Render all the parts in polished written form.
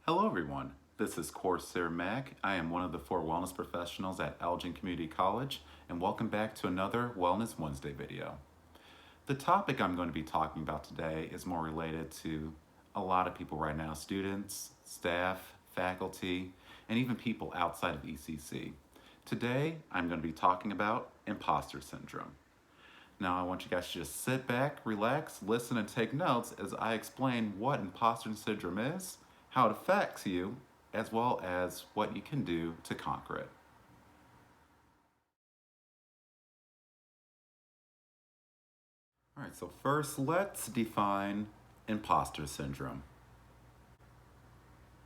Hello everyone, this is Coresair Mack. I am one of the 4 wellness professionals at Elgin Community College, and welcome back to another Wellness Wednesday video. The topic I'm going to be talking about today is more related to a lot of people right now, students, staff, faculty, and even people outside of ECC. Today, I'm going to be talking about imposter syndrome. Now I want you guys to just sit back, relax, listen, and take notes as I explain what imposter syndrome is, how it affects you, as well as what you can do to conquer it. All right, so first let's define imposter syndrome.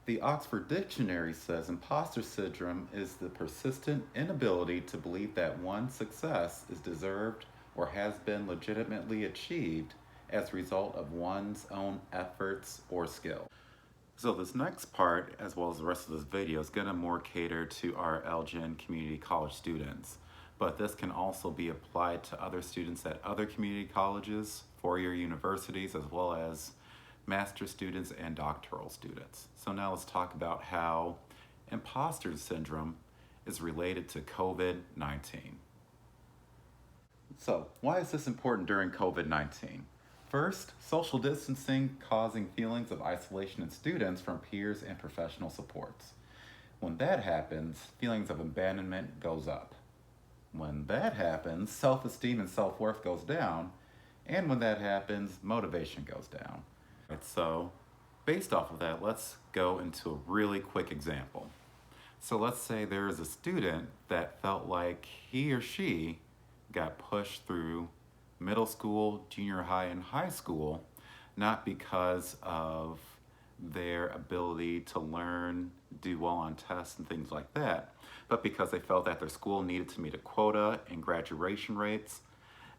The Oxford Dictionary says imposter syndrome is the persistent inability to believe that one's success is deserved or has been legitimately achieved as a result of one's own efforts or skill. So this next part, as well as the rest of this video, is going to more cater to our Elgin Community College students. But this can also be applied to other students at other community colleges, four-year universities, as well as master's students and doctoral students. So now let's talk about how imposter syndrome is related to COVID-19. So why is this important during COVID-19? First, social distancing causing feelings of isolation in students from peers and professional supports. When that happens, feelings of abandonment goes up. When that happens, self-esteem and self-worth goes down. And when that happens, motivation goes down. Right, so based off of that, let's go into a really quick example. So let's say there is a student that felt like he or she got pushed through middle school, junior high, and high school, not because of their ability to learn, do well on tests and things like that, but because they felt that their school needed to meet a quota and graduation rates,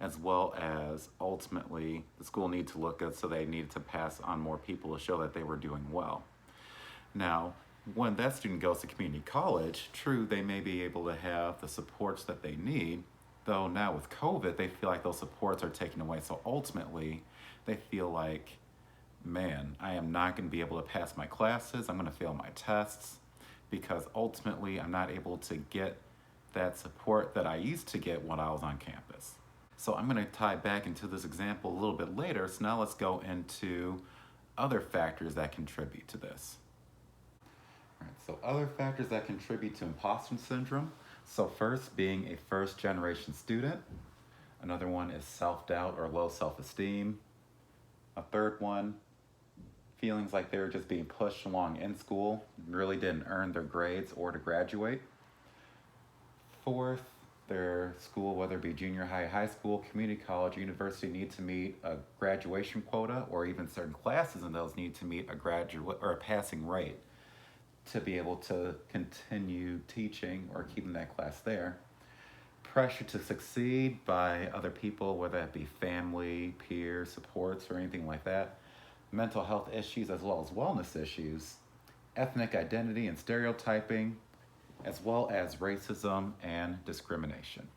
as well as ultimately the school needed to look good, so they needed to pass on more people to show that they were doing well. Now, when that student goes to community college, true, they may be able to have the supports that they need, though now with COVID, they feel like those supports are taken away. So ultimately, they feel like, man, I am not going to be able to pass my classes. I'm going to fail my tests because ultimately I'm not able to get that support that I used to get when I was on campus. So I'm going to tie back into this example a little bit later. So now let's go into other factors that contribute to this. All right, so other factors that contribute to imposter syndrome. So first, being a first-generation student. Another one is self-doubt or low self-esteem. A third one, feelings like they were just being pushed along in school, really didn't earn their grades or to graduate. Fourth, their school, whether it be junior high, high school, community college, university, need to meet a graduation quota, or even certain classes in those need to meet a graduate or a passing rate to be able to continue teaching or keeping that class there. Pressure to succeed by other people, whether that be family, peers, supports, or anything like that. Mental health issues as well as wellness issues. Ethnic identity and stereotyping, as well as racism and discrimination.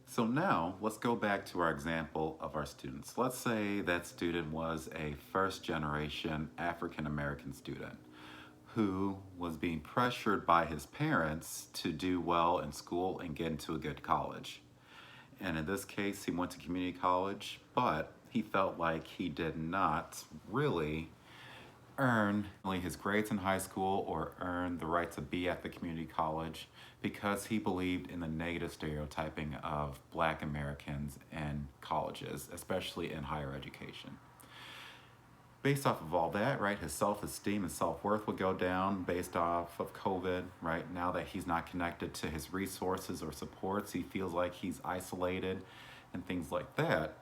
So now let's go back to our example of our students. Let's say that student was a first-generation African-American student who was being pressured by his parents to do well in school and get into a good college. And in this case, he went to community college, but he felt like he did not really earn his grades in high school or earn the right to be at the community college because he believed in the negative stereotyping of Black Americans in colleges, especially in higher education. Based off of all that, right, his self-esteem and self-worth would go down based off of COVID, right? Now that he's not connected to his resources or supports, he feels like he's isolated and things like that.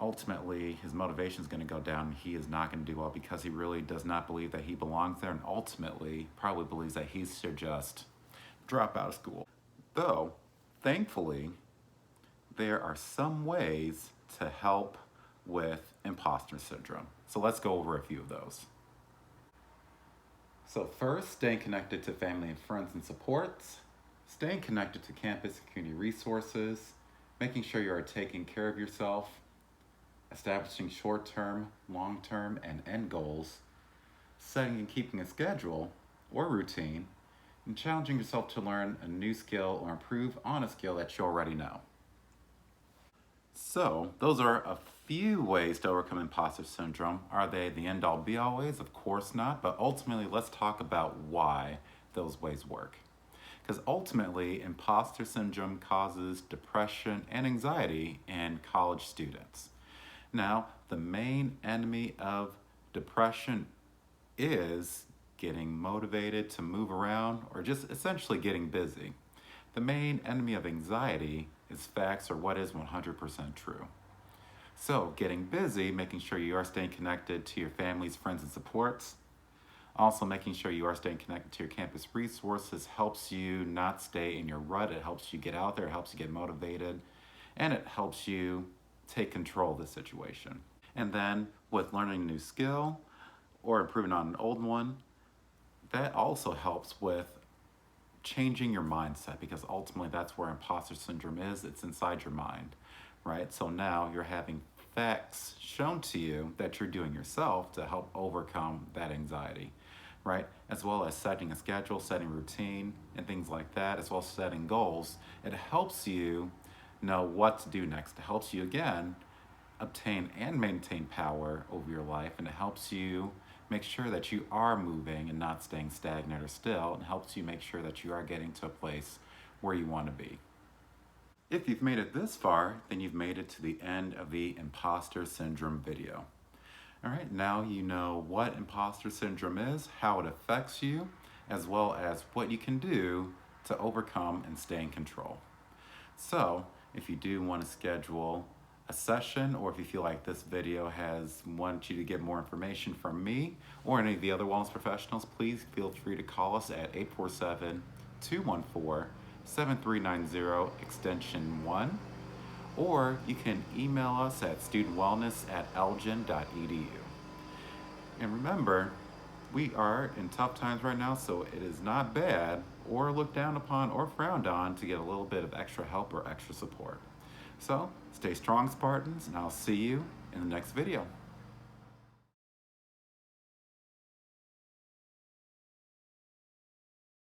Ultimately, his motivation is going to go down. He is not going to do well because he really does not believe that he belongs there, and ultimately probably believes that he should just drop out of school. Though, thankfully, there are some ways to help with imposter syndrome. So let's go over a few of those. So first, staying connected to family and friends and supports, staying connected to campus and community resources, making sure you are taking care of yourself, establishing short-term, long-term, and end goals, setting and keeping a schedule or routine, and challenging yourself to learn a new skill or improve on a skill that you already know. So, those are a few ways to overcome imposter syndrome. Are they the end all be all ways? Of course not, but ultimately, let's talk about why those ways work. Because ultimately, imposter syndrome causes depression and anxiety in college students. Now, the main enemy of depression is getting motivated to move around or just essentially getting busy. The main enemy of anxiety is facts or what is 100% true. So, getting busy, making sure you are staying connected to your families, friends, and supports. Also, making sure you are staying connected to your campus resources helps you not stay in your rut. It helps you get out there, it helps you get motivated, and it helps you take control of the situation. And then, with learning a new skill or improving on an old one, that also helps with changing your mindset, because ultimately that's where imposter syndrome is. It's inside your mind, right? So now you're having facts shown to you that you're doing yourself to help overcome that anxiety, right? As well as setting a schedule, setting routine, and things like that, as well as setting goals. It helps you know what to do next. It helps you, again, obtain and maintain power over your life, and it helps you make sure that you are moving and not staying stagnant or still, and helps you make sure that you are getting to a place where you want to be. If you've made it this far, then you've made it to the end of the imposter syndrome video. All right, now you know what imposter syndrome is, how it affects you, as well as what you can do to overcome and stay in control. So, if you do want to schedule a session, or if you feel like this video has wanted you to get more information from me or any of the other wellness professionals, please feel free to call us at 847-214-7390 extension 1, or you can email us at studentwellness@elgin.edu. And remember, we are in tough times right now, so it is not bad or looked down upon or frowned on to get a little bit of extra help or extra support. So, stay strong, Spartans, and I'll see you in the next video.